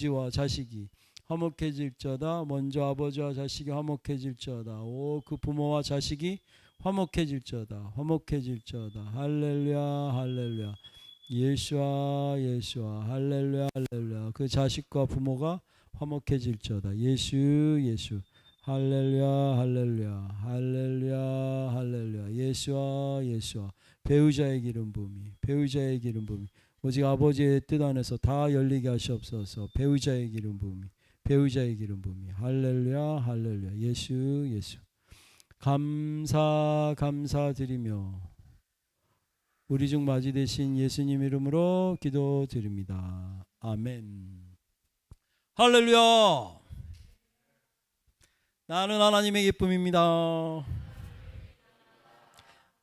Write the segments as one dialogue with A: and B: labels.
A: 아버지와 자식이 화목해질지어다. 먼저 아버지와 자식이 화목해질지어다. 오, 그 부모와 자식이 화목해질지어다. 화목해질지어다. 할렐루야 할렐루야. 예수와 예수와 할렐루야 할렐루야. 그 자식과 부모가 화목해질지어다. 예수 예수. 할렐루야 할렐루야 할렐루야 할렐루야. 예수와 예수와. 배우자의 기름 부음이, 배우자의 기름 부음이 오직 아버지의 뜻 안에서 다 열리게 하시옵소서. 배우자의 기름 부음이, 배우자의 기름 부음이. 할렐루야 할렐루야. 예수 예수. 감사드리며 우리 중 맞이 되신 예수님 이름으로 기도드립니다. 아멘. 할렐루야. 나는 하나님의 기쁨입니다.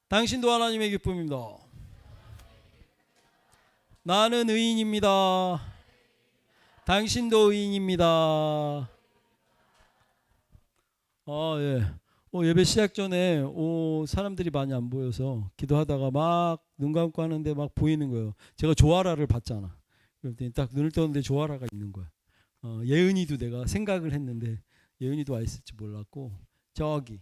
A: 당신도 하나님의 기쁨입니다. 나는 의인입니다. 당신도 의인입니다. 예. 예배 시작 전에 사람들이 많이 안 보여서 기도하다가 막 눈 감고 하는데 막 보이는 거예요. 제가 조아라를 봤잖아. 그랬더니 딱 눈을 떴는데 조아라가 있는 거야. 예은이도 내가 생각을 했는데 예은이도 와 있을지 몰랐고 저기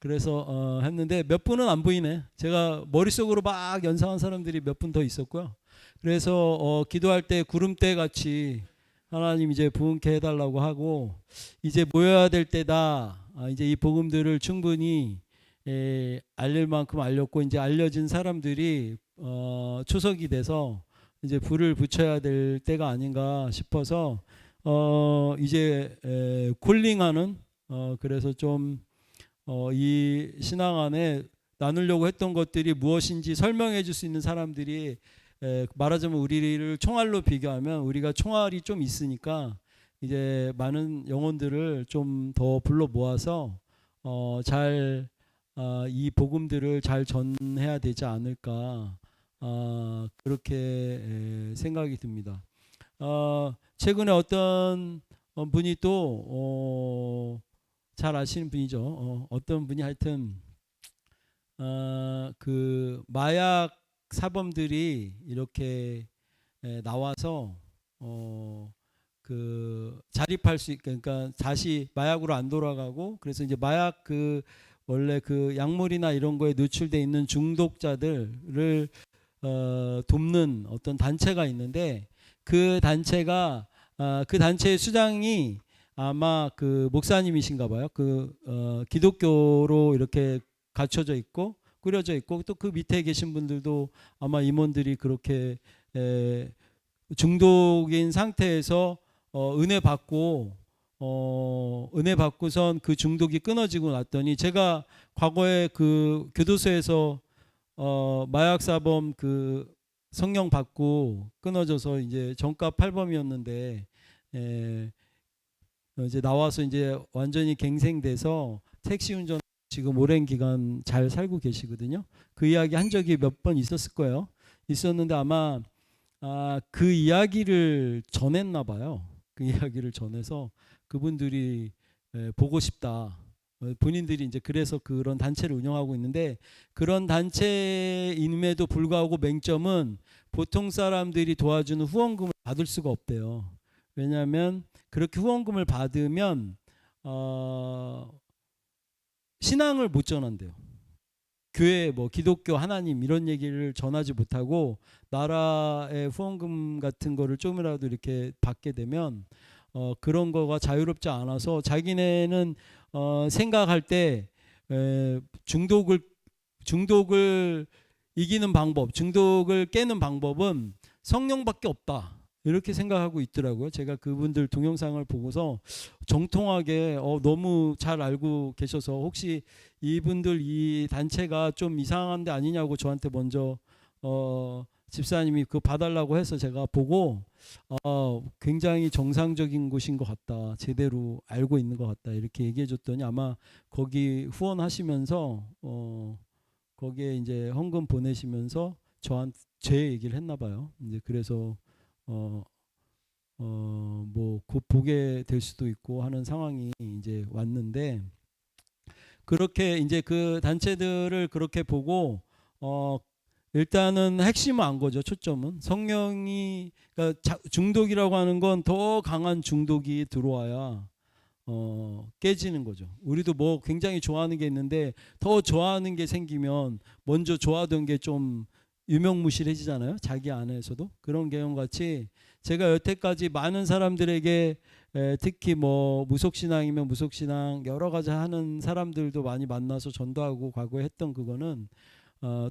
A: 그래서 했는데 몇 분은 안 보이네. 제가 머릿속으로 막 연상한 사람들이 몇 분 더 있었고요. 그래서 기도할 때 구름대 같이 하나님 이제 부흥케 해달라고 하고 이제 모여야 될 때다. 이제 이 복음들을 충분히 알릴 만큼 알렸고 이제 알려진 사람들이 초석이 돼서 이제 불을 붙여야 될 때가 아닌가 싶어서 이제 콜링하는 그래서 좀 이 신앙 안에 나누려고 했던 것들이 무엇인지 설명해 줄 수 있는 사람들이 말하자면 우리를 총알로 비교하면 우리가 총알이 좀 있으니까 이제 많은 영혼들을 좀 더 불러 모아서 잘 이 복음들을 잘 전해야 되지 않을까 그렇게 생각이 듭니다. 최근에 어떤 분이 또 잘 아시는 분이죠. 어떤 분이 하여튼 그 마약 사범들이 이렇게 나와서 그 자립할 수 그러니까 다시 마약으로 안 돌아가고 그래서 이제 마약 그 원래 그 약물이나 이런 거에 노출돼 있는 중독자들을 돕는 어떤 단체가 있는데 그 단체가 그 단체의 수장이 아마 그 목사님이신가 봐요. 그 기독교로 이렇게 갖춰져 있고 꾸려져 있고 또 그 밑에 계신 분들도 아마 임원들이 그렇게 중독인 상태에서 은혜 받고 은혜 받고선 그 중독이 끊어지고 났더니 제가 과거에 그 교도소에서 마약 사범 그 성령 받고 끊어져서 이제 정가 팔범이었는데 이제 나와서 이제 완전히 갱생돼서 택시 운전 지금 오랜 기간 잘 살고 계시거든요. 그 이야기 한 적이 몇 번 있었을 거예요. 있었는데 아마 그 이야기를 전했나 봐요. 그 이야기를 전해서 그분들이 보고 싶다. 본인들이 이제 그래서 그런 단체를 운영하고 있는데 그런 단체임에도 불구하고 맹점은 보통 사람들이 도와주는 후원금을 받을 수가 없대요. 왜냐하면 그렇게 후원금을 받으면 신앙을 못 전한대요. 교회 뭐 기독교 하나님 이런 얘기를 전하지 못하고 나라의 후원금 같은 거를 조금이라도 이렇게 받게 되면 그런 거가 자유롭지 않아서 자기네는 생각할 때 중독을 이기는 방법, 중독을 깨는 방법은 성령밖에 없다. 이렇게 생각하고 있더라고요. 제가 그분들 동영상을 보고서 정통하게 너무 잘 알고 계셔서 혹시 이분들 이 단체가 좀 이상한 데 아니냐고 저한테 먼저 집사님이 그거 봐달라고 해서 제가 보고 굉장히 정상적인 곳인 것 같다. 제대로 알고 있는 것 같다. 이렇게 얘기해 줬더니 아마 거기 후원하시면서 거기에 이제 헌금 보내시면서 제 얘기를 했나 봐요. 이제 그래서 뭐 곧 보게 될 수도 있고 하는 상황이 이제 왔는데 그렇게 이제 그 단체들을 그렇게 보고 일단은 핵심은 안 거죠. 초점은 성령이, 그러니까 중독이라고 하는 건 더 강한 중독이 들어와야 깨지는 거죠. 우리도 뭐 굉장히 좋아하는 게 있는데 더 좋아하는 게 생기면 먼저 좋아하던 게 좀 유명무실해지잖아요. 자기 안에서도. 그런 경우 같이 제가 여태까지 많은 사람들에게 특히 뭐 무속신앙이면 무속신앙 여러 가지 하는 사람들도 많이 만나서 전도하고 과거에 했던 그거는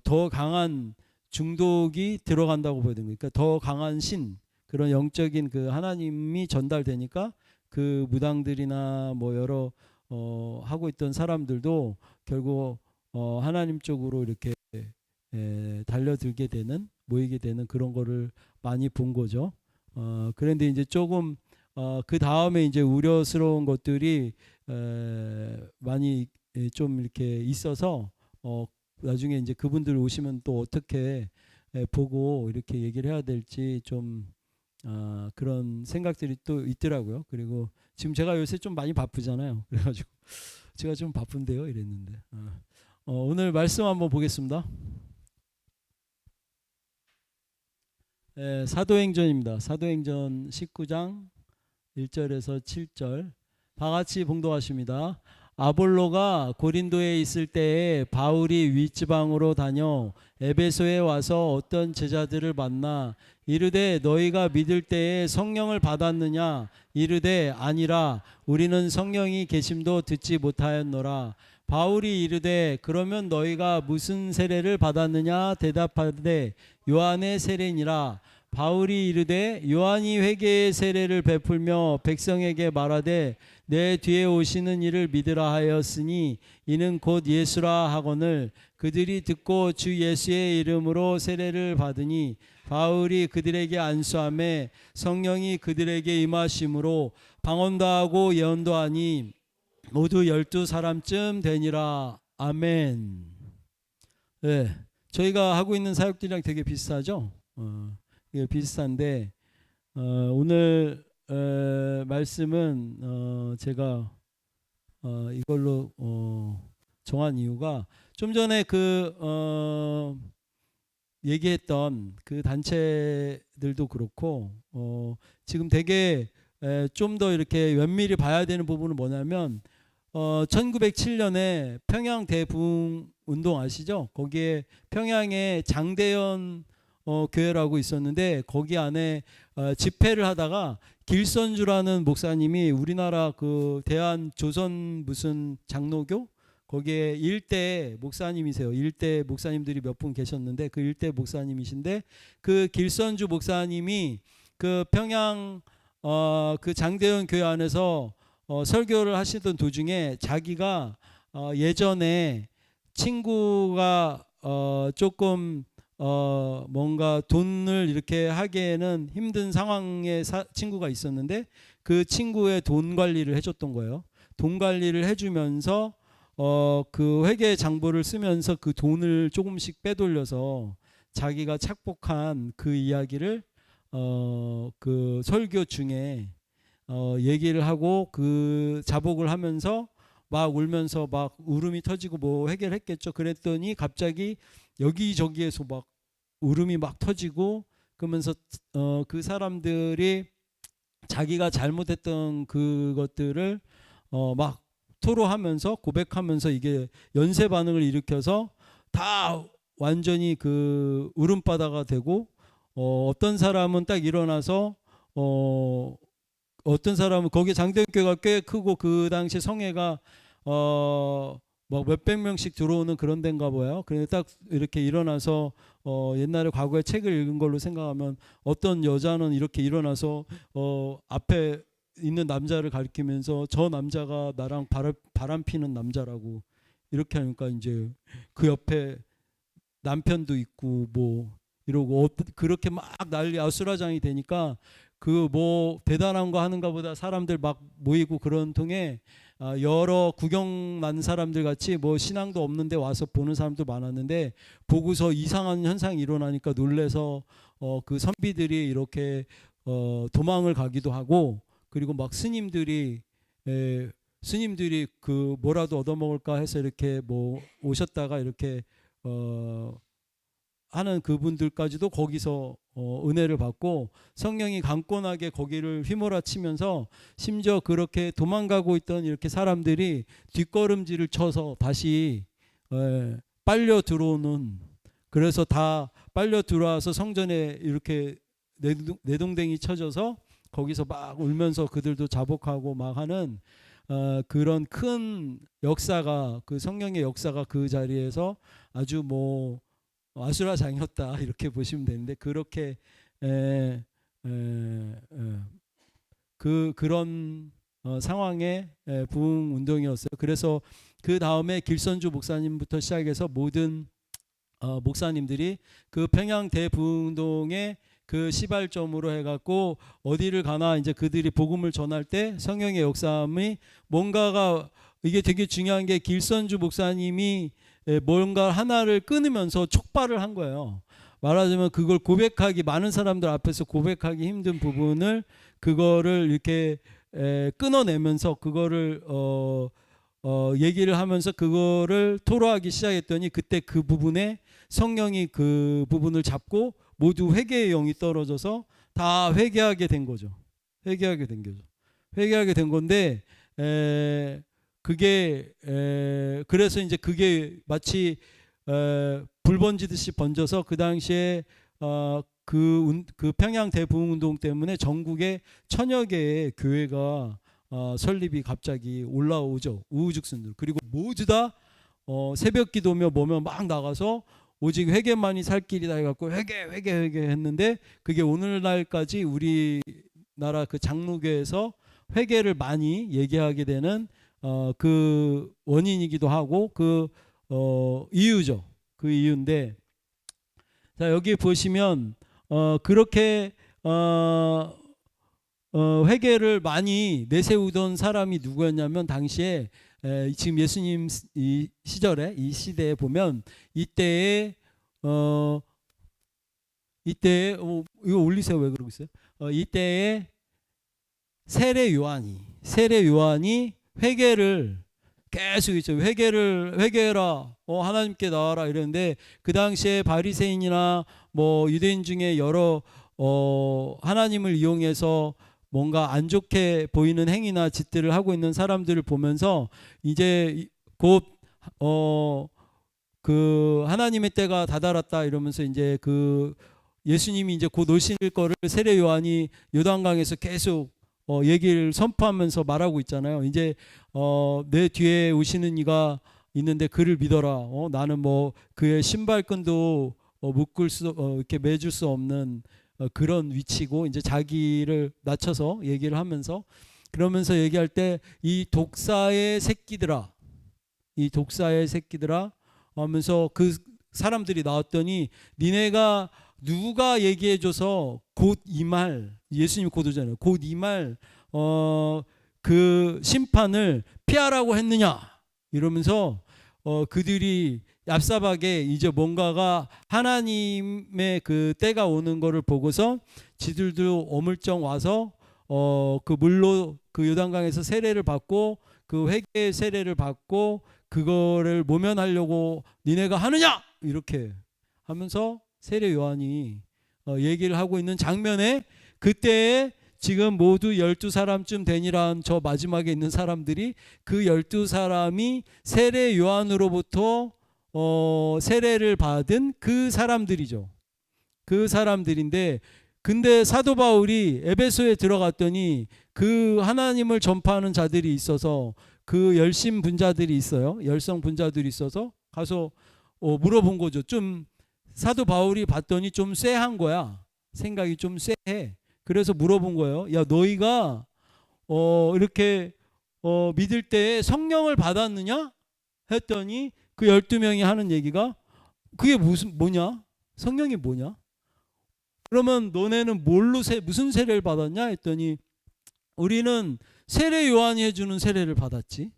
A: 더 강한 중독이 들어간다고 보야 되는 거예요. 그러니까 더 강한 그런 영적인 그 하나님이 전달되니까 그 무당들이나 뭐 여러 하고 있던 사람들도 결국 하나님 쪽으로 이렇게 달려들게 되는, 모이게 되는 그런 거를 많이 본 거죠. 그런데 이제 조금 그 다음에 이제 우려스러운 것들이 많이 좀 이렇게 있어서 나중에 이제 그분들 오시면 또 어떻게 보고 이렇게 얘기를 해야 될지 좀 그런 생각들이 또 있더라고요. 그리고 지금 제가 요새 좀 많이 바쁘잖아요. 그래가지고 제가 좀 바쁜데요, 이랬는데 오늘 말씀 한번 보겠습니다. 사도행전입니다. 사도행전 19장 1절에서 7절 다 같이 봉독하십니다. 아볼로가 고린도에 있을 때에 바울이 윗지방으로 다녀 에베소에 와서 어떤 제자들을 만나 이르되 너희가 믿을 때에 성령을 받았느냐 이르되 아니라 우리는 성령이 계심도 듣지 못하였노라. 바울이 이르되 그러면 너희가 무슨 세례를 받았느냐 대답하되 요한의 세례니라. 바울이 이르되 요한이 회개의 세례를 베풀며 백성에게 말하되 내 뒤에 오시는 이를 믿으라 하였으니 이는 곧 예수라 하거늘 그들이 듣고 주 예수의 이름으로 세례를 받으니 바울이 그들에게 안수하매 성령이 그들에게 임하심으로 방언도 하고 예언도 하니 모두 12사람쯤 되니라. 아멘. 네, 저희가 하고 있는 사역들이랑 되게 비슷하죠. 비슷한데 오늘 말씀은 제가 이걸로 정한 이유가 좀 전에 얘기했던 그 단체들도 그렇고 지금 되게 좀 더 이렇게 면밀히 봐야 되는 부분은 뭐냐면 1907년에 평양 대부흥 운동 아시죠? 거기에 평양에 장대현 교회라고 있었는데 거기 안에 집회를 하다가 길선주라는 목사님이 우리나라 그 대한 조선 무슨 장로교 거기에 일대 목사님이세요. 일대 목사님들이 몇 분 계셨는데 그 일대 목사님이신데 그 길선주 목사님이 그 평양 그 장대현 교회 안에서 설교를 하시던 도중에 자기가 예전에 친구가 조금 뭔가 돈을 이렇게 하기에는 힘든 상황의 친구가 있었는데 그 친구의 돈 관리를 해줬던 거예요. 돈 관리를 해주면서 그 회계 장부를 쓰면서 그 돈을 조금씩 빼돌려서 자기가 착복한 그 이야기를 그 설교 중에 얘기를 하고 그 자복을 하면서 막 울면서 막 울음이 터지고 뭐 해결했겠죠. 그랬더니 갑자기 여기저기에서 막 울음이 막 터지고 그러면서 그 사람들이 자기가 잘못했던 그것들을 막 토로하면서 고백하면서 이게 연쇄 반응을 일으켜서 다 완전히 그 울음바다가 되고 어떤 사람은 딱 일어나서 어떤 사람은 거기 장대교회가 꽤 크고 그 당시 성회가 뭐 몇백 명씩 들어오는 그런 데인가 봐요. 그런데 딱 이렇게 일어나서 옛날에 과거에 책을 읽은 걸로 생각하면 어떤 여자는 이렇게 일어나서 앞에 있는 남자를 가리키면서 저 남자가 나랑 바람 피는 남자라고 이렇게 하니까 이제 그 옆에 남편도 있고 뭐 이러고 그렇게 막 난리 아수라장이 되니까 그 뭐 대단한 거 하는가 보다 사람들 막 모이고 그런 통에 여러 구경 난 사람들 같이 뭐 신앙도 없는데 와서 보는 사람도 많았는데 보고서 이상한 현상이 일어나니까 놀래서 그 선비들이 이렇게 도망을 가기도 하고 그리고 막 스님들이 그 뭐라도 얻어먹을까 해서 이렇게 뭐 오셨다가 이렇게 하는 그분들까지도 거기서 은혜를 받고 성령이 강권하게 거기를 휘몰아치면서 심지어 그렇게 도망가고 있던 이렇게 사람들이 뒷걸음질을 쳐서 다시 빨려 들어오는, 그래서 다 빨려 들어와서 성전에 이렇게 내동댕이 쳐져서 거기서 막 울면서 그들도 자복하고 막 하는 그런 큰 역사가, 그 성령의 역사가 그 자리에서 아주 뭐 아수라장이었다 이렇게 보시면 되는데, 그렇게 그런 상황의 부흥 운동이었어요. 그래서 그 다음에 길선주 목사님부터 시작해서 모든 목사님들이 그 평양 대부흥운동의 그 시발점으로 해갖고 어디를 가나 이제 그들이 복음을 전할 때 성령의 역사함이 뭔가가, 이게 되게 중요한 게 길선주 목사님이 뭔가 하나를 끊으면서 촉발을 한 거예요. 말하자면 그걸 고백하기, 많은 사람들 앞에서 고백하기 힘든 부분을 그거를 이렇게 끊어내면서 그거를 얘기를 하면서 그거를 토로하기 시작했더니, 그때 그 부분에 성령이 그 부분을 잡고 모두 회개의 영이 떨어져서 다 회개하게 된 거죠. 회개하게 된 건데, 그게 그래서 이제 그게 마치 불 번지듯이 번져서 그 당시에 그 평양 대부흥운동 때문에 전국에 1000여 개의 교회가 설립이 갑자기 올라오죠. 우후죽순들. 그리고 모두 다 새벽 기도며 뭐며 막 나가서 오직 회개만이 살 길이다 해갖고 회개 했는데, 그게 오늘날까지 우리나라 그 장로교에서 회개를 많이 얘기하게 되는 그 원인이기도 하고 그 이유죠. 그 이유인데, 자 여기 보시면 그렇게 회개를 많이 내세우던 사람이 누구였냐면, 당시에 지금 예수님 이 시절에, 이 시대에 보면 이때에 이거 올리세요. 왜 그러고 있어요? 이때에 세례 요한이 회개를 계속 있죠. 회개해라, 하나님께 나와라 이랬는데, 그 당시에 바리새인이나 뭐 유대인 중에 여러 하나님을 이용해서 뭔가 안 좋게 보이는 행위나 짓들을 하고 있는 사람들을 보면서, 이제 곧 그 하나님의 때가 다다랐다 이러면서 이제 그 예수님이 이제 곧 오실 거를 세례 요한이 요단강에서 계속 얘기를 선포하면서 말하고 있잖아요. 이제 내 뒤에 오시는 이가 있는데 그를 믿어라. 나는 뭐 그의 신발끈도 묶을 수 이렇게 매줄 수 없는 그런 위치고, 이제 자기를 낮춰서 얘기를 하면서, 그러면서 얘기할 때 이 독사의 새끼들아 하면서 그 사람들이 나왔더니, 니네가 누가 얘기해줘서 곧 이 말, 예수님이 곧 오잖아요. 곧 이 말 그 심판을 피하라고 했느냐 이러면서 그들이 얍삽하게 이제 뭔가가 하나님의 그 때가 오는 거를 보고서 지들도 어물쩡 와서 그 물로 그 요단강에서 세례를 받고, 그 회개 세례를 받고 그거를 모면하려고 니네가 하느냐 이렇게 하면서 세례 요한이 얘기를 하고 있는 장면에, 그때에 지금 모두 12사람쯤 되니란 저 마지막에 있는 사람들이, 그 12사람이 세례 요한으로부터 세례를 받은 그 사람들이죠. 그 사람들인데, 근데 사도 바울이 에베소에 들어갔더니 그 하나님을 전파하는 자들이 있어서, 그 열심 분자들이 있어요. 열성 분자들이 있어서 가서 물어본 거죠. 좀 사도 바울이 봤더니 좀 쎄한 거야. 생각이 좀 쎄해. 그래서 물어본 거예요. 야, 너희가 이렇게 믿을 때 성령을 받았느냐? 했더니 그 12명이 하는 얘기가, 그게 뭐냐? 성령이 뭐냐? 그러면 너네는 무슨 세례를 받았냐? 했더니 우리는 세례 요한이 해주는 세례를 받았지.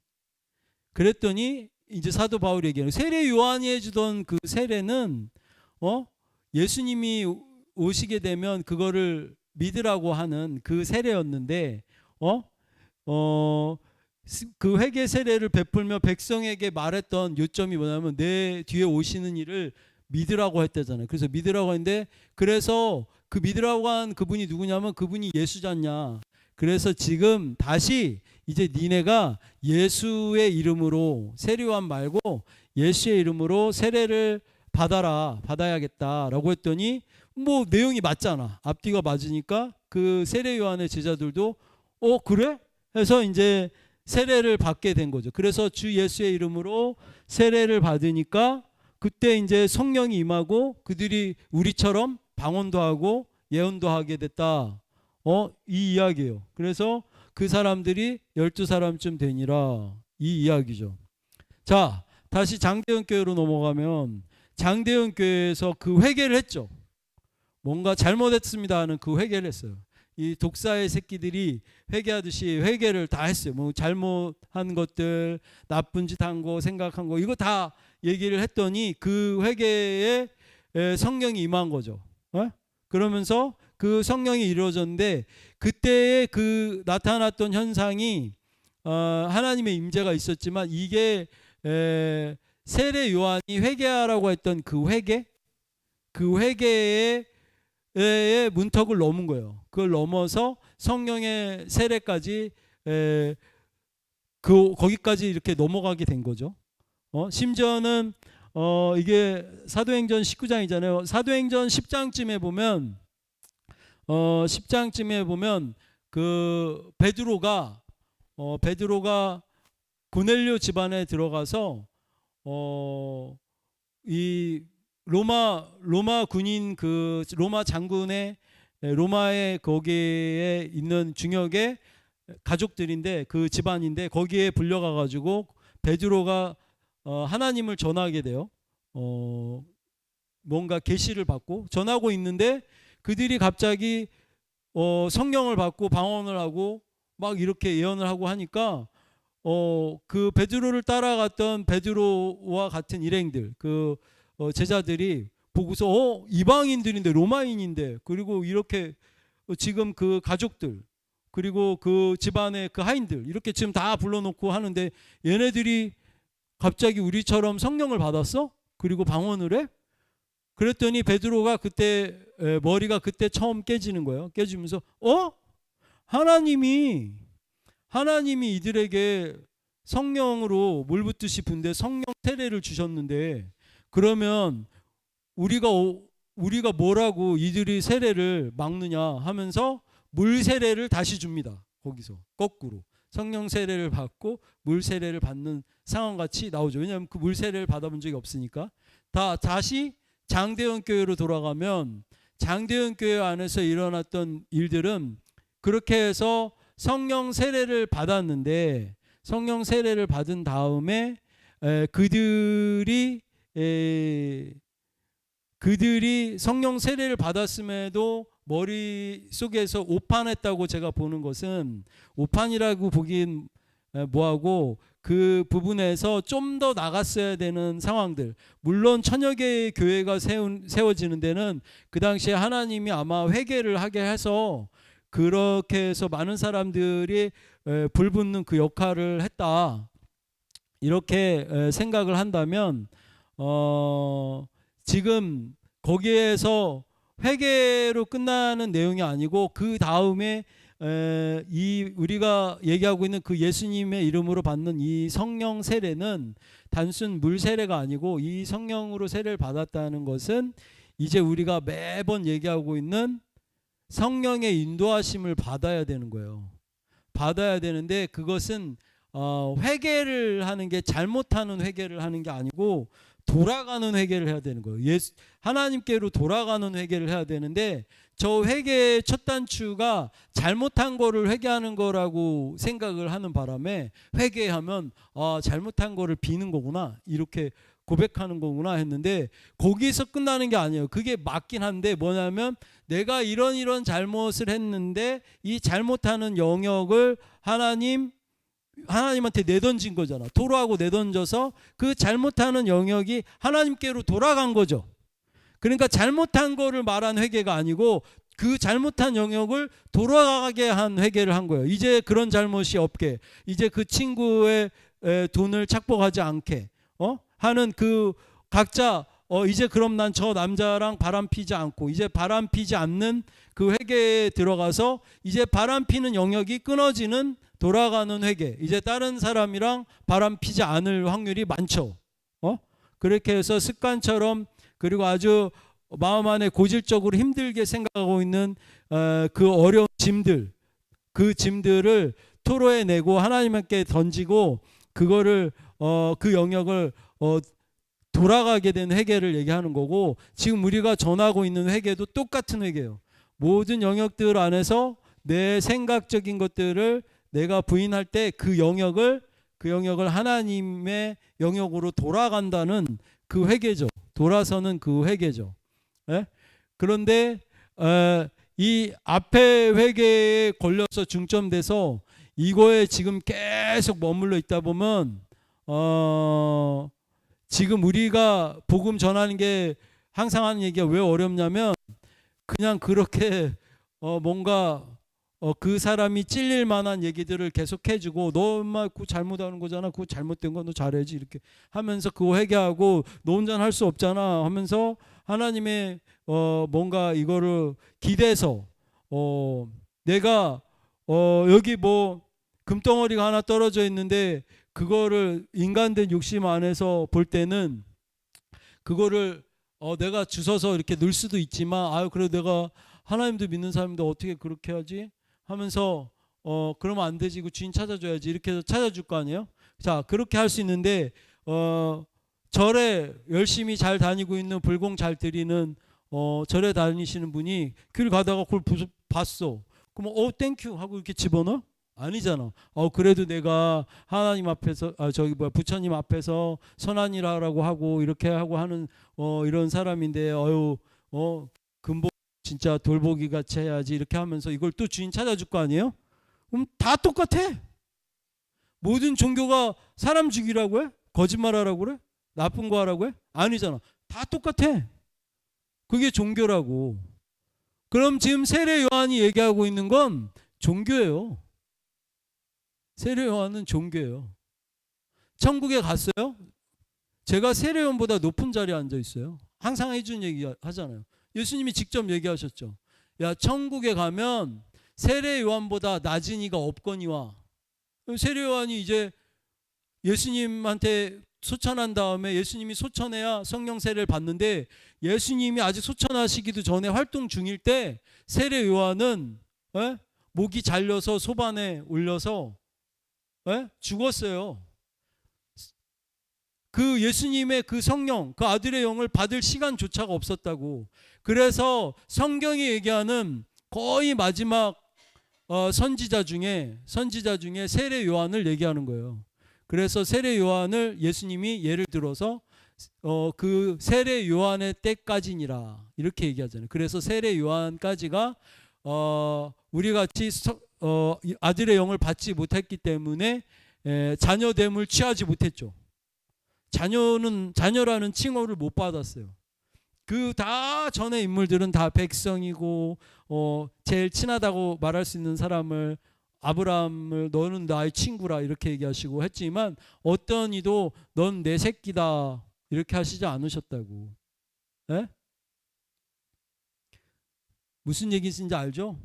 A: 그랬더니 이제 사도 바울이 얘기해요. 세례 요한이 해주던 그 세례는 예수님이 오시게 되면 그거를 믿으라고 하는 그 세례였는데, 그 회개 세례를 베풀며 백성에게 말했던 요점이 뭐냐면, 내 뒤에 오시는 이를 믿으라고 했다잖아요. 그래서 믿으라고 했는데, 그래서 그 믿으라고 한 그분이 누구냐면 그분이 예수잖냐. 그래서 지금 다시 이제 니네가 예수의 이름으로, 세례요한 말고 예수의 이름으로 세례를 받아야겠다라고 했더니 뭐 내용이 맞잖아. 앞뒤가 맞으니까 그 세례요한의 제자들도 그래? 해서 이제 세례를 받게 된 거죠. 그래서 주 예수의 이름으로 세례를 받으니까 그때 이제 성령이 임하고 그들이 우리처럼 방언도 하고 예언도 하게 됐다. 이 이야기예요. 그래서 그 사람들이 12사람쯤 되니라, 이 이야기죠. 자, 다시 장대현 교회로 넘어가면 장대현 교회에서 그 회개를 했죠. 뭔가 잘못했습니다 하는 그 회개를 했어요. 이 독사의 새끼들이 회개하듯이 회개를 다 했어요. 뭐 잘못한 것들, 나쁜 짓 한 거, 생각한 거, 이거 다 얘기를 했더니 그 회개에 성령이 임한 거죠. 그러면서 그 성령이 이루어졌는데, 그때의 그 나타났던 현상이 하나님의 임재가 있었지만, 이게 세례 요한이 회개하라고 했던 그 회개의 문턱을 넘은 거예요. 그걸 넘어서 성령의 세례까지 거기까지 이렇게 넘어가게 된 거죠. 심지어는 이게 사도행전 19장이잖아요. 사도행전 10장쯤에 보면 10장쯤에 보면 그 베드로가 고넬료 집안에 들어가서 이 로마 군인, 그 로마 장군의, 로마의 거기에 있는 중역의 가족들인데, 그 집안인데 거기에 불려가 가지고 베드로가 하나님을 전하게 돼요. 뭔가 계시를 받고 전하고 있는데 그들이 갑자기 성령을 받고 방언을 하고 막 이렇게 예언을 하고 하니까 그 베드로를 따라갔던 베드로와 같은 일행들, 그 제자들이 보고서 이방인들인데, 로마인인데, 그리고 이렇게 지금 그 가족들, 그리고 그 집안의 그 하인들 이렇게 지금 다 불러놓고 하는데 얘네들이 갑자기 우리처럼 성령을 받았어? 그리고 방언을 해? 그랬더니 베드로가 그때 머리가 그때 처음 깨지는 거예요. 깨지면서 하나님이 이들에게 성령으로 물 붓듯이 붓는데 성령 세례를 주셨는데, 그러면 우리가 뭐라고 이들이 세례를 막느냐 하면서 물 세례를 다시 줍니다. 거기서 거꾸로 성령 세례를 받고 물 세례를 받는 상황같이 나오죠. 왜냐하면 그 물 세례를 받아본 적이 없으니까. 다시 장대현 교회로 돌아가면 장대현 교회 안에서 일어났던 일들은 그렇게 해서 성령 세례를 받았는데, 성령 세례를 받은 다음에 그들이 성령 세례를 받았음에도 머릿속에서 오판했다고 제가 보는 것은, 오판이라고 보긴 뭐하고, 그 부분에서 좀 더 나갔어야 되는 상황들, 물론 천여 개의 교회가 세워지는 데는 그 당시에 하나님이 아마 회개를 하게 해서 그렇게 해서 많은 사람들이 불붙는 그 역할을 했다, 이렇게 생각을 한다면 지금 거기에서 회개로 끝나는 내용이 아니고, 그 다음에 우리가 얘기하고 있는 그 예수님의 이름으로 받는 이 성령 세례는 단순 물 세례가 아니고, 이 성령으로 세례를 받았다는 것은 이제 우리가 매번 얘기하고 있는 성령의 인도하심을 받아야 되는 거예요. 받아야 되는데, 그것은 회개를 하는 게, 잘못하는 회개를 하는 게 아니고 돌아가는 회개를 해야 되는 거예요. 하나님께로 돌아가는 회개를 해야 되는데, 저 회개의 첫 단추가 잘못한 거를 회개하는 거라고 생각을 하는 바람에, 회개하면 잘못한 거를 비는 거구나, 이렇게 고백하는 거구나 했는데, 거기서 끝나는 게 아니에요. 그게 맞긴 한데, 뭐냐면 내가 이런 잘못을 했는데 이 잘못하는 영역을 하나님한테 내던진 거잖아. 토로하고 내던져서 그 잘못하는 영역이 하나님께로 돌아간 거죠. 그러니까 잘못한 거를 말한 회개가 아니고 그 잘못한 영역을 돌아가게 한 회개를 한 거예요. 이제 그런 잘못이 없게, 이제 그 친구의 돈을 착복하지 않게 하는, 그 각자 이제 그럼 난 저 남자랑 바람 피지 않고 이제 바람 피지 않는 그 회개에 들어가서 이제 바람 피는 영역이 끊어지는 돌아가는 회개. 이제 다른 사람이랑 바람 피지 않을 확률이 많죠. 그렇게 해서 습관처럼 그리고 아주 마음 안에 고질적으로 힘들게 생각하고 있는 그 어려운 짐들, 그 짐들을 토로해내고 하나님께 던지고 그거를 그 영역을 돌아가게 된 회개를 얘기하는 거고, 지금 우리가 전하고 있는 회개도 똑같은 회개예요. 모든 영역들 안에서 내 생각적인 것들을 내가 부인할 때 그 영역을 하나님의 영역으로 돌아간다는 그 회개죠. 돌아서는 그 회개죠. 예? 그런데 이 앞에 회개에 걸려서 중점돼서 이거에 지금 계속 머물러 있다 보면 지금 우리가 복음 전하는 게 항상 하는 얘기가 왜 어렵냐면 그냥 그렇게 뭔가 그 사람이 찔릴 만한 얘기들을 계속 해주고 너 엄마 그거 잘못하는 거잖아, 그거 잘못된 거 너 잘해야지 이렇게 하면서 그거 회개하고 너 혼자는 할 수 없잖아 하면서 하나님의 뭔가 이거를 기대서 내가 여기 뭐 금덩어리가 하나 떨어져 있는데 그거를 인간된 욕심 안에서 볼 때는 그거를 내가 주워서 이렇게 넣을 수도 있지만 아유 그래도 내가 하나님도 믿는 사람인데 어떻게 그렇게 하지 하면서 그러면 안 되지, 그 주인 찾아줘야지 이렇게 해서 찾아줄 거 아니에요. 자, 그렇게 할 수 있는데 절에 열심히 잘 다니고 있는 불공 잘 드리는 절에 다니시는 분이 길 가다가 그걸 봤어. 그럼 땡큐 하고 이렇게 집어넣어? 아니잖아. 그래도 내가 하나님 앞에서 부처님 앞에서 선한 일 하라고 하고 이렇게 하고 하는 이런 사람인데 근본 진짜 돌보기 같이 해야지 이렇게 하면서 이걸 또 주인 찾아줄 거 아니에요? 그럼 다 똑같아. 모든 종교가 사람 죽이라고 해? 거짓말하라고 그래? 나쁜 거 하라고 해? 아니잖아. 다 똑같아. 그게 종교라고. 그럼 지금 세례 요한이 얘기하고 있는 건 종교예요. 세례 요한은 종교예요. 천국에 갔어요? 제가 세례 요한보다 높은 자리에 앉아 있어요. 항상 해준 얘기 하잖아요. 예수님이 직접 얘기하셨죠. 야, 천국에 가면 세례 요한보다 낮은 이가 없거니와. 세례 요한이 이제 예수님한테 소천한 다음에 예수님이 소천해야 성령 세례를 받는데 예수님이 아직 소천하시기도 전에 활동 중일 때 세례 요한은 목이 잘려서 소반에 올려서 죽었어요. 그 예수님의 그 성령, 그 아들의 영을 받을 시간조차가 없었다고. 그래서 성경이 얘기하는 거의 마지막 선지자 중에 세례 요한을 얘기하는 거예요. 그래서 세례 요한을 예수님이 예를 들어서 그 세례 요한의 때까지니라 이렇게 얘기하잖아요. 그래서 세례 요한까지가 우리 같이 아들의 영을 받지 못했기 때문에 자녀됨을 취하지 못했죠. 자녀라는 칭호를 못 받았어요. 그 다 전의 인물들은 다 백성이고 제일 친하다고 말할 수 있는 사람을 아브라함을 너는 나의 친구라 이렇게 얘기하시고 했지만 어떤 이도 넌 내 새끼다 이렇게 하시지 않으셨다고. 에? 무슨 얘기인지 알죠?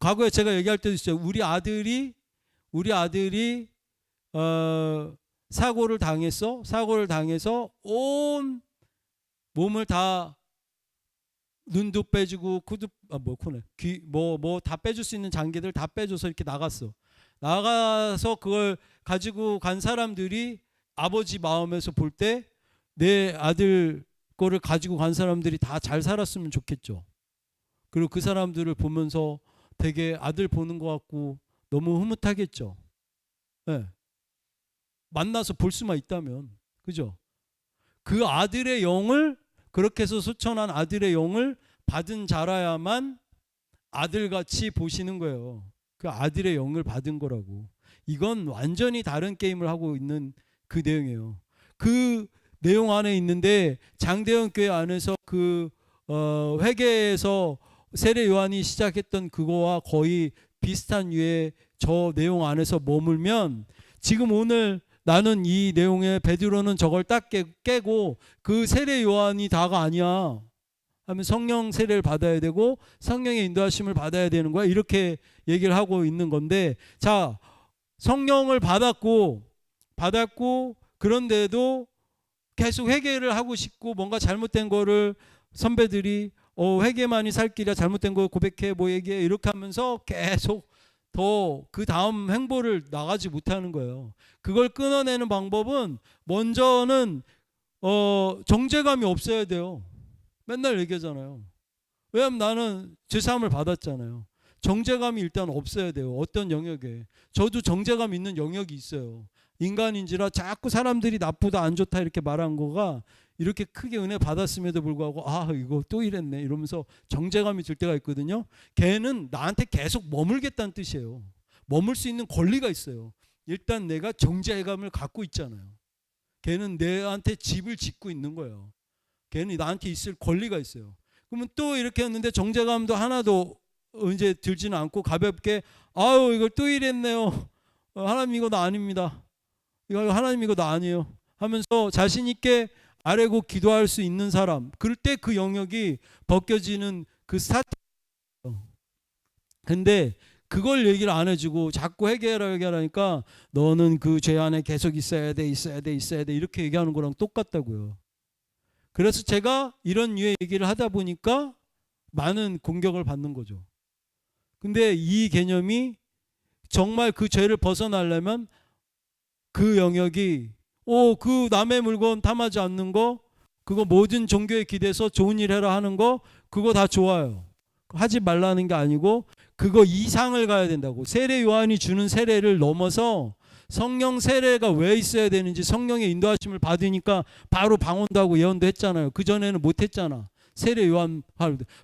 A: 과거에 제가 얘기할 때도 있어요. 우리 아들이 사고를 당해서 온 몸을 다 눈도 빼주고 귀 다 빼줄 수 있는 장기들 다 빼줘서 이렇게 나가서 그걸 가지고 간 사람들이 아버지 마음에서 볼 때 내 아들 거를 가지고 간 사람들이 다 잘 살았으면 좋겠죠. 그리고 그 사람들을 보면서 되게 아들 보는 것 같고 너무 흐뭇하겠죠. 네. 만나서 볼 수만 있다면, 그죠? 그 아들의 영을 그렇게 해서 소천한 아들의 영을 받은 자라야만 아들같이 보시는 거예요. 그 아들의 영을 받은 거라고. 이건 완전히 다른 게임을 하고 있는 그 내용이에요. 그 내용 안에 있는데 장대현 교회 안에서 그 회개에서 세례 요한이 시작했던 그거와 거의 비슷한 유의 저 내용 안에서 머물면 지금 오늘 나는 이 내용에 베드로는 저걸 딱 깨고 그 세례 요한이 다가 아니야 하면 성령 세례를 받아야 되고 성령의 인도하심을 받아야 되는 거야. 이렇게 얘기를 하고 있는 건데, 자, 성령을 받았고 그런데도 계속 회개를 하고 싶고 뭔가 잘못된 거를 선배들이 회개만이 살 길이야, 잘못된 거 고백해 뭐 얘기해 이렇게 하면서 계속 더 그 다음 행보를 나가지 못하는 거예요. 그걸 끊어내는 방법은 먼저는 정죄감이 없어야 돼요. 맨날 얘기하잖아요. 왜냐하면 나는 죄사함을 받았잖아요. 정죄감이 일단 없어야 돼요. 어떤 영역에. 저도 정죄감 있는 영역이 있어요. 인간인지라 자꾸 사람들이 나쁘다 안 좋다 이렇게 말한 거가 이렇게 크게 은혜 받았음에도 불구하고 이거 또 이랬네 이러면서 정죄감이 들 때가 있거든요. 걔는 나한테 계속 머물겠다는 뜻이에요. 머물 수 있는 권리가 있어요. 일단 내가 정죄감을 갖고 있잖아요. 걔는 내한테 집을 짓고 있는 거예요. 걔는 나한테 있을 권리가 있어요. 그러면 또 이렇게 했는데 정죄감도 하나도 이제 들지는 않고 가볍게 이걸 또 이랬네요. 하나님 이거 나 아닙니다. 이거 하나님 이거 나 아니에요 하면서 자신 있게 아뢰고 기도할 수 있는 사람, 그럴 때 그 영역이 벗겨지는 그 스타트예요. 근데 그걸 얘기를 안 해주고 자꾸 회개하라니까 너는 그 죄 안에 계속 있어야 돼 이렇게 얘기하는 거랑 똑같다고요. 그래서 제가 이런 류의 얘기를 하다 보니까 많은 공격을 받는 거죠. 근데 이 개념이 정말 그 죄를 벗어나려면 그 영역이 그 남의 물건 탐하지 않는 거, 그거 모든 종교에 기대서 좋은 일 해라 하는 거, 그거 다 좋아요. 하지 말라는 게 아니고 그거 이상을 가야 된다고. 세례 요한이 주는 세례를 넘어서 성령 세례가 왜 있어야 되는지, 성령의 인도하심을 받으니까 바로 방언도 하고 예언도 했잖아요. 그전에는 못 했잖아. 세례 요한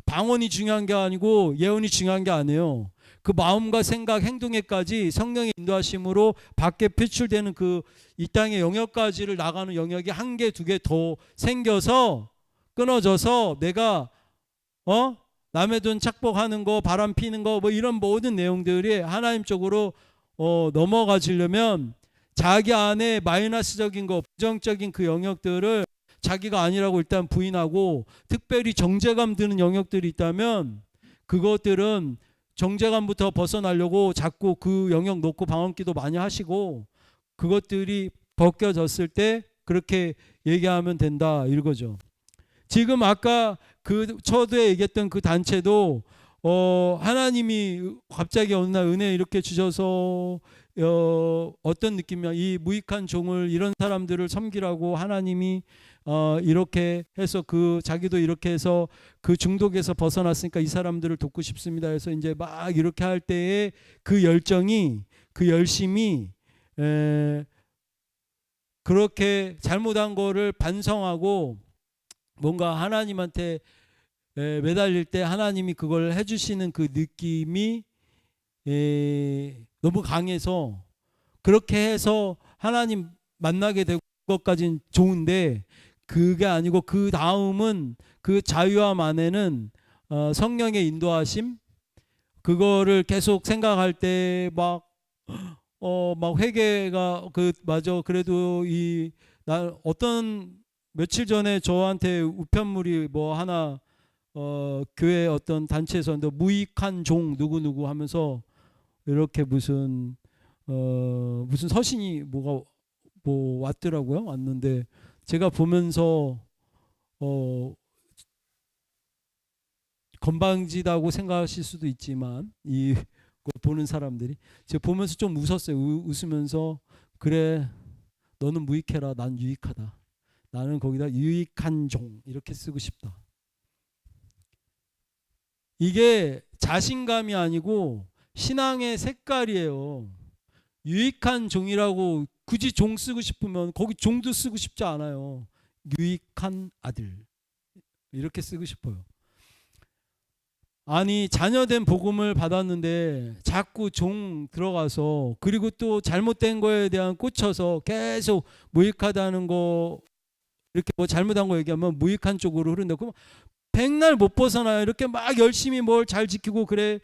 A: 방언이 중요한 게 아니고 예언이 중요한 게 아니에요. 그 마음과 생각, 행동에까지 성령의 인도하심으로 밖에 표출되는 그 이 땅의 영역까지를 나가는 영역이 한 개, 두 개 더 생겨서 끊어져서 내가 남의 돈 착복하는 거, 바람 피는 거 뭐 이런 모든 내용들이 하나님 쪽으로 넘어가지려면 자기 안에 마이너스적인 거, 부정적인 그 영역들을 자기가 아니라고 일단 부인하고, 특별히 정죄감 드는 영역들이 있다면 그것들은 정죄감부터 벗어나려고 자꾸 그 영역 놓고 방언기도 많이 하시고, 그것들이 벗겨졌을 때 그렇게 얘기하면 된다 이거죠. 지금 아까 그 초대에 얘기했던 그 단체도 하나님이 갑자기 어느 날 은혜 이렇게 주셔서 어떤 느낌이야? 이 무익한 종을, 이런 사람들을 섬기라고 하나님이 이렇게 해서 자기도 이렇게 해서 그 중독에서 벗어났으니까 이 사람들을 돕고 싶습니다 해서 이제 막 이렇게 할 때에 그 열정이, 그 열심이 그렇게 잘못한 거를 반성하고 뭔가 하나님한테 매달릴 때 하나님이 그걸 해주시는 그 느낌이 너무 강해서 그렇게 해서 하나님 만나게 될 것까지는 좋은데, 그게 아니고 그 다음은 그 자유함 안에는 성령의 인도하심, 그거를 계속 생각할 때 막 회개가 맞아. 그래도 나 어떤 며칠 전에 저한테 우편물이 뭐 하나 교회 어떤 단체에서 무익한 종 누구누구 하면서 이렇게 무슨 서신이 뭐 왔더라고요. 왔는데 제가 보면서 건방지다고 생각하실 수도 있지만 이거 보는 사람들이 제가 보면서 좀 웃었어요. 웃으면서 그래 너는 무익해라, 난 유익하다. 나는 거기다 유익한 종 이렇게 쓰고 싶다. 이게 자신감이 아니고 신앙의 색깔이에요. 유익한 종이라고 굳이 종 쓰고 싶으면 거기 종도 쓰고 싶지 않아요. 유익한 아들 이렇게 쓰고 싶어요. 아니 자녀된 복음을 받았는데 자꾸 종 들어가서, 그리고 또 잘못된 거에 대한 꽂혀서 계속 무익하다는 거, 이렇게 뭐 잘못한 거 얘기하면 무익한 쪽으로 흐른다. 그럼 백날 못 벗어나요. 이렇게 막 열심히 뭘 잘 지키고 그래,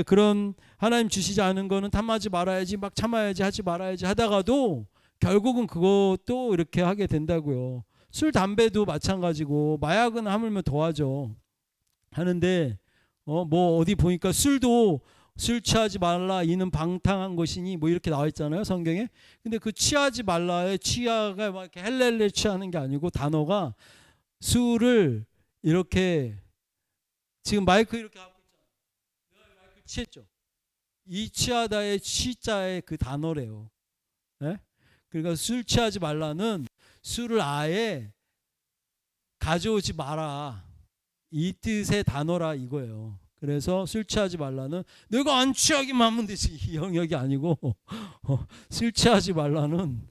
A: 그런 하나님 주시지 않은 거는 탐하지 말아야지, 막 참아야지, 하지 말아야지 하다가도 결국은 그것도 이렇게 하게 된다고요. 술, 담배도 마찬가지고 마약은 하물며 더하죠. 하는데 뭐 어디 보니까 술도 술 취하지 말라 이는 방탕한 것이니 뭐 이렇게 나와 있잖아요, 성경에. 근데 그 취하지 말라의 취하가 막 이렇게 헬렐레 취하는 게 아니고 단어가 술을 이렇게 지금 마이크 이렇게 하고 있잖아요. 내가 마이크 취했죠. 이 취하다의 취자의 그 단어래요. 네? 그러니까 술 취하지 말라는 술을 아예 가져오지 마라 이 뜻의 단어라 이거예요. 그래서 술 취하지 말라는 내가 안 취하기만 하면 되지 이 영역이 아니고 술 취하지 말라는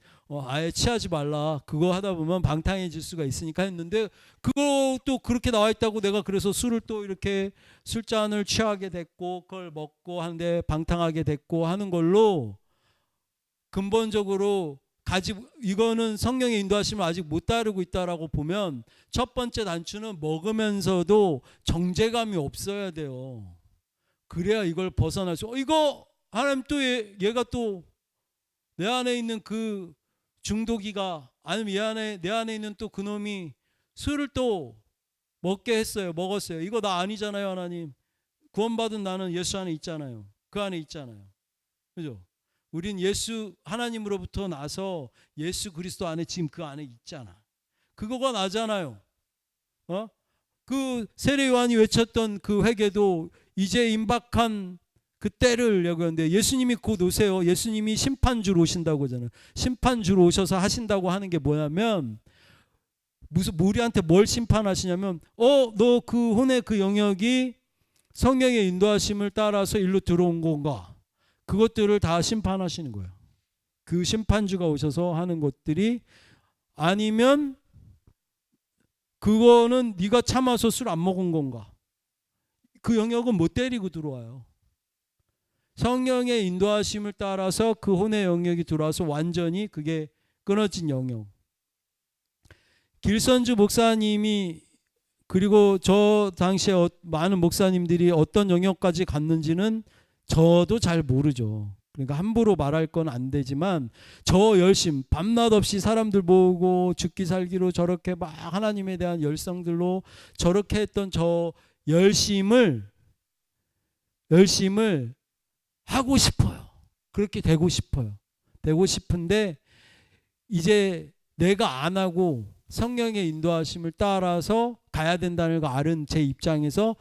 A: 아예 취하지 말라. 그거 하다 보면 방탕해질 수가 있으니까 했는데 그것도 그렇게 나와 있다고 내가 그래서 술을 또 이렇게 술잔을 취하게 됐고 그걸 먹고 하는데 방탕하게 됐고 하는 걸로 근본적으로 이거는 성령의 인도하심을 아직 못 따르고 있다라고 보면 첫 번째 단추는 먹으면서도 정죄감이 없어야 돼요. 그래야 이걸 벗어날 수. 이거 하나님 또 얘가 또 내 안에 있는 그 중독이가 아니면 내 안에 있는 또 그놈이 술을 또 먹게 했어요. 먹었어요. 이거 나 아니잖아요, 하나님. 구원받은 나는 예수 안에 있잖아요. 그 안에 있잖아요. 그죠? 우린 예수 하나님으로부터 나서 예수 그리스도 안에 지금 그 안에 있잖아. 그거가 나잖아요. 그 세례 요한이 외쳤던 그 회개도 이제 임박한 그 때를 얘기하는데 예수님이 곧 오세요. 예수님이 심판주로 오신다고 하잖아요. 심판주로 오셔서 하신다고 하는 게 뭐냐면 무슨 우리한테 뭘 심판하시냐면 너 그 혼의 그 영역이 성령의 인도하심을 따라서 일로 들어온 건가? 그것들을 다 심판하시는 거예요. 그 심판주가 오셔서 하는 것들이 아니면 그거는 네가 참아서 술 안 먹은 건가? 그 영역은 못 때리고 들어와요. 성령의 인도하심을 따라서 그 혼의 영역이 들어와서 완전히 그게 끊어진 영역. 길선주 목사님이 그리고 저 당시에 많은 목사님들이 어떤 영역까지 갔는지는 저도 잘 모르죠. 그러니까 함부로 말할 건 안 되지만 저 열심 밤낮 없이 사람들 모으고 죽기 살기로 저렇게 막 하나님에 대한 열성들로 저렇게 했던 저 열심을 하고 싶어요. 그렇게 되고 싶어요. 되고 싶은데 이제 내가 안 하고 성령의 인도하심을 따라서 가야 된다는 걸 아는 제 입장에서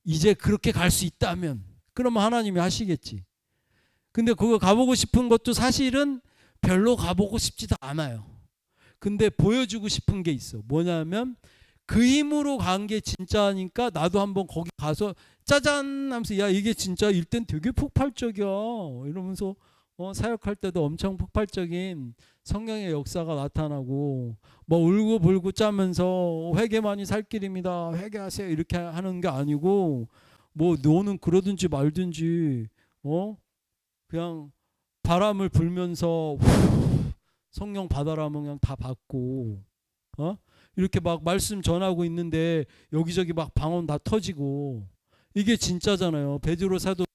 A: 이제 그렇게 갈 수 있다면 그러면 하나님이 하시겠지. 근데 그거 가보고 싶은 것도 사실은 별로 가보고 싶지도 않아요. 근데 보여주고 싶은 게 있어. 뭐냐면 그 힘으로 간 게 진짜니까 나도 한번 거기 가서 짜잔 하면서 야 이게 진짜 일단 되게 폭발적이야 이러면서 사역할 때도 엄청 폭발적인 성령의 역사가 나타나고 뭐 울고불고 짜면서 회개만이 살 길입니다. 회개하세요 이렇게 하는 게 아니고 뭐 너는 그러든지 말든지 그냥 바람을 불면서 성령 받아라면 그냥 다 받고 이렇게 막 말씀 전하고 있는데 여기저기 막 방언 다 터지고 이게 진짜잖아요. 베드로 사도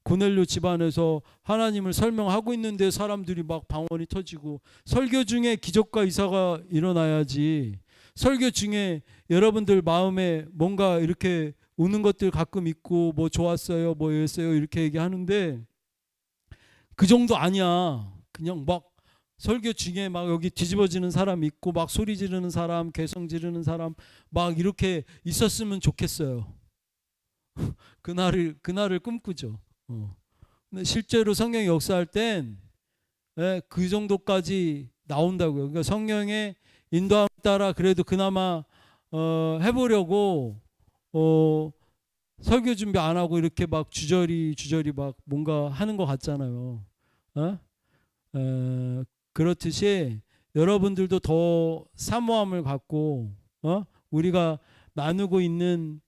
A: 고넬료 집안에서 하나님을 설명하고 있는데 사람들이 막 방언이 터지고 설교 중에 기적과 이사가 일어나야지. 설교 중에 여러분들 마음에 뭔가 이렇게 우는 것들 가끔 있고 뭐 좋았어요 뭐 이랬어요 이렇게 얘기하는데 그 정도 아니야. 그냥 막 설교 중에 막 여기 뒤집어지는 사람 있고 막 소리 지르는 사람 개성 지르는 사람 막 이렇게 있었으면 좋겠어요. 그날을 꿈꾸죠. 근데 실제로 성령이 역사할 땐 그 정도까지 나온다고요. 그러니까 성령의 인도함 따라 그래도 그나마 해보려고 설교 준비 안 하고 이렇게 막 주저리 막 뭔가 하는 것 같잖아요. 그렇듯이 여러분들도 더 사모함을 갖고 우리가 나누고 있는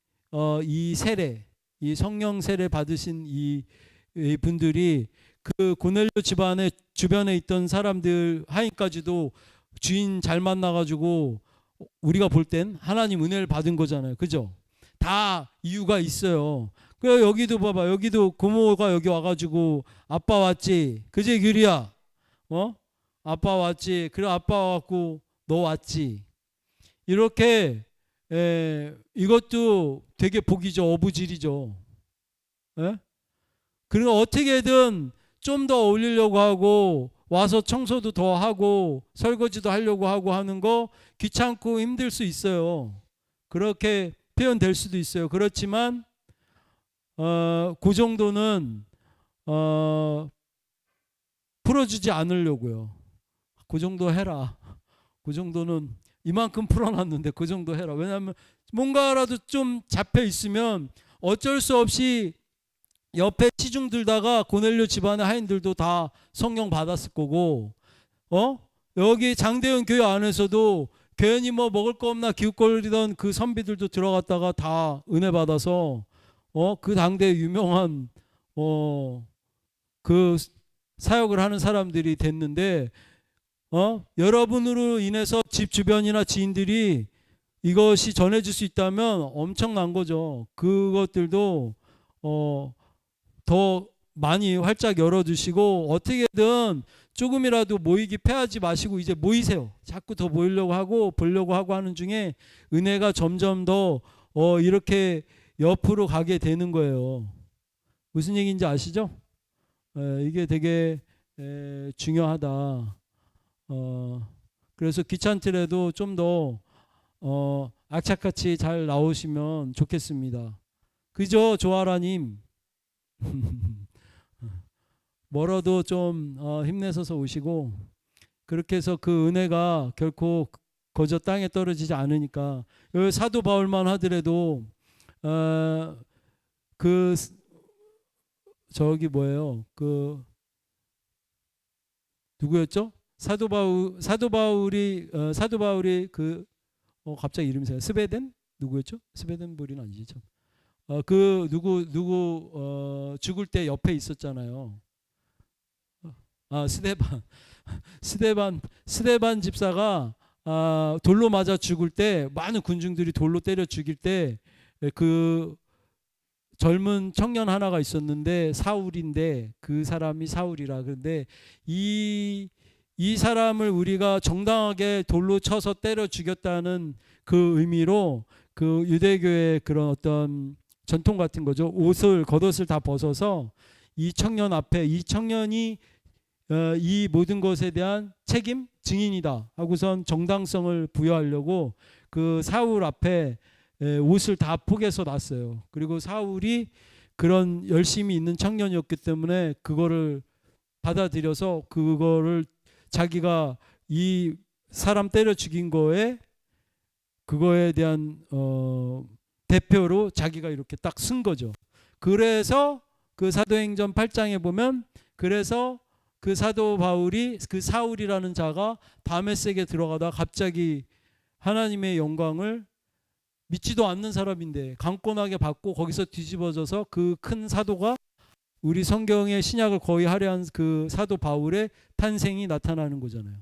A: 이 세례, 이 성령 세례 받으신 이 분들이 그 고넬료 집안의 주변에 있던 사람들 하인까지도 주인 잘 만나가지고 우리가 볼 땐 하나님 은혜를 받은 거잖아요. 그죠? 다 이유가 있어요. 그 여기도 봐봐. 여기도 고모가 여기 와가지고 아빠 왔지. 그제 규리야. 아빠 왔지. 그래 아빠 왔고 너 왔지. 이렇게 이것도 되게 복이죠. 어부질이죠. 예? 그리고 어떻게든 좀 더 어울리려고 하고 와서 청소도 더 하고 설거지도 하려고 하고 하는 거 귀찮고 힘들 수 있어요. 그렇게 표현될 수도 있어요. 그렇지만 그 정도는 풀어주지 않으려고요. 그 정도 해라. 그 정도는 이만큼 풀어놨는데 그 정도 해라. 왜냐하면 뭔가라도 좀 잡혀 있으면 어쩔 수 없이 옆에 시중 들다가 고넬료 집안의 하인들도 다 성령 받았을 거고, 여기 장대현 교회 안에서도 괜히 뭐 먹을 거 없나 기웃거리던 그 선비들도 들어갔다가 다 은혜 받아서 그 당대 유명한 그 사역을 하는 사람들이 됐는데, 여러분으로 인해서 집 주변이나 지인들이 이것이 전해질 수 있다면 엄청난 거죠. 그것들도 더 많이 활짝 열어주시고 어떻게든 조금이라도 모이기 패하지 마시고 이제 모이세요. 자꾸 더 모이려고 하고 보려고 하고 하는 중에 은혜가 점점 더 이렇게 옆으로 가게 되는 거예요. 무슨 얘기인지 아시죠? 이게 되게 중요하다. 그래서 귀찮더라도 좀 더 악착같이 잘 나오시면 좋겠습니다. 그죠, 조아라님? 멀어도 좀 힘내셔서 오시고 그렇게 해서 그 은혜가 결코 거저 땅에 떨어지지 않으니까 여기 사도 바울만 하더라도 그 저기 뭐예요? 그 누구였죠? 사도 바울이 그 갑자기 이름이 생각나요. 스베덴 누구였죠? 스베덴 불이는 아니죠. 그 누구 죽을 때 옆에 있었잖아요. 스데반 집사가 돌로 맞아 죽을 때 많은 군중들이 돌로 때려 죽일 때 그 젊은 청년 하나가 있었는데 사울인데 그 사람이 사울이라. 그런데 이 사람을 우리가 정당하게 돌로 쳐서 때려 죽였다는 그 의미로 그 유대교의 그런 어떤 전통 같은 거죠. 겉옷을 다 벗어서 이 청년 앞에 이 청년이 이 모든 것에 대한 책임 증인이다 하고선 정당성을 부여하려고 그 사울 앞에 옷을 다 포개서 놨어요. 그리고 사울이 그런 열심히 있는 청년이었기 때문에 그거를 받아들여서 그거를 자기가 이 사람 때려 죽인 거에 그거에 대한 대표로 자기가 이렇게 딱 쓴 거죠. 그래서 그 사도행전 8장에 보면 그래서 그 사도 바울이 그 사울이라는 자가 다메섹에 들어가다 갑자기 하나님의 영광을 믿지도 않는 사람인데 강권하게 받고 거기서 뒤집어져서 그 큰 사도가 우리 성경의 신약을 거의 할애한 그 사도 바울의 탄생이 나타나는 거잖아요.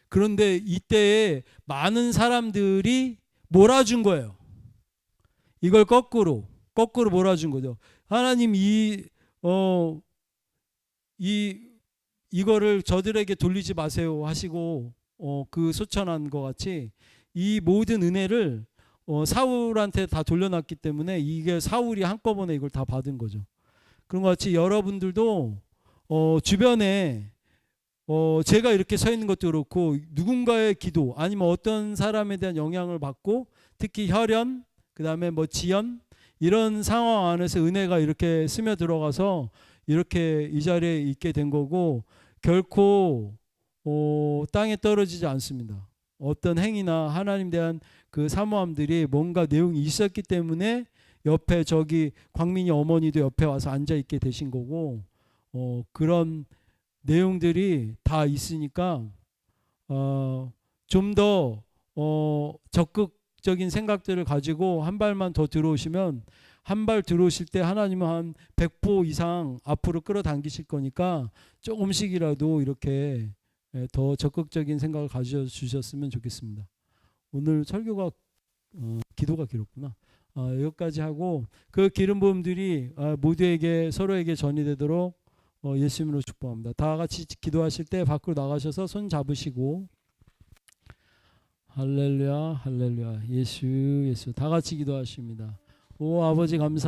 A: 그런데 이때에 많은 사람들이 몰아준 거예요. 이걸 거꾸로 몰아준 거죠. 하나님 이거를 저들에게 돌리지 마세요 하시고 그 소천한 것 같이 이 모든 은혜를 사울한테 다 돌려놨기 때문에 이게 사울이 한꺼번에 이걸 다 받은 거죠. 그런 것 같이 여러분들도 주변에 제가 이렇게 서 있는 것도 그렇고 누군가의 기도 아니면 어떤 사람에 대한 영향을 받고 특히 혈연 그 다음에 뭐 지연 이런 상황 안에서 은혜가 이렇게 스며들어가서 이렇게 이 자리에 있게 된 거고 결코 땅에 떨어지지 않습니다. 어떤 행위나 하나님 대한 그 사모함들이 뭔가 내용이 있었기 때문에 옆에 저기 광민이 어머니도 옆에 와서 앉아 있게 되신 거고 그런 내용들이 다 있으니까 좀 더 적극적인 생각들을 가지고 한 발만 더 들어오시면 한 발 들어오실 때 하나님은 한 100보 이상 앞으로 끌어당기실 거니까 조금씩이라도 이렇게 더 적극적인 생각을 가져주셨으면 좋겠습니다. 오늘 설교가 기도가 길었구나. 여기까지 하고 그 기름 부음들이 모두에게 서로에게 전이 되도록 예수님으로 축복합니다. 다 같이 기도하실 때 밖으로 나가셔서 손 잡으시고 할렐루야 할렐루야 예수 예수 다 같이 기도하십니다. 오 아버지 감사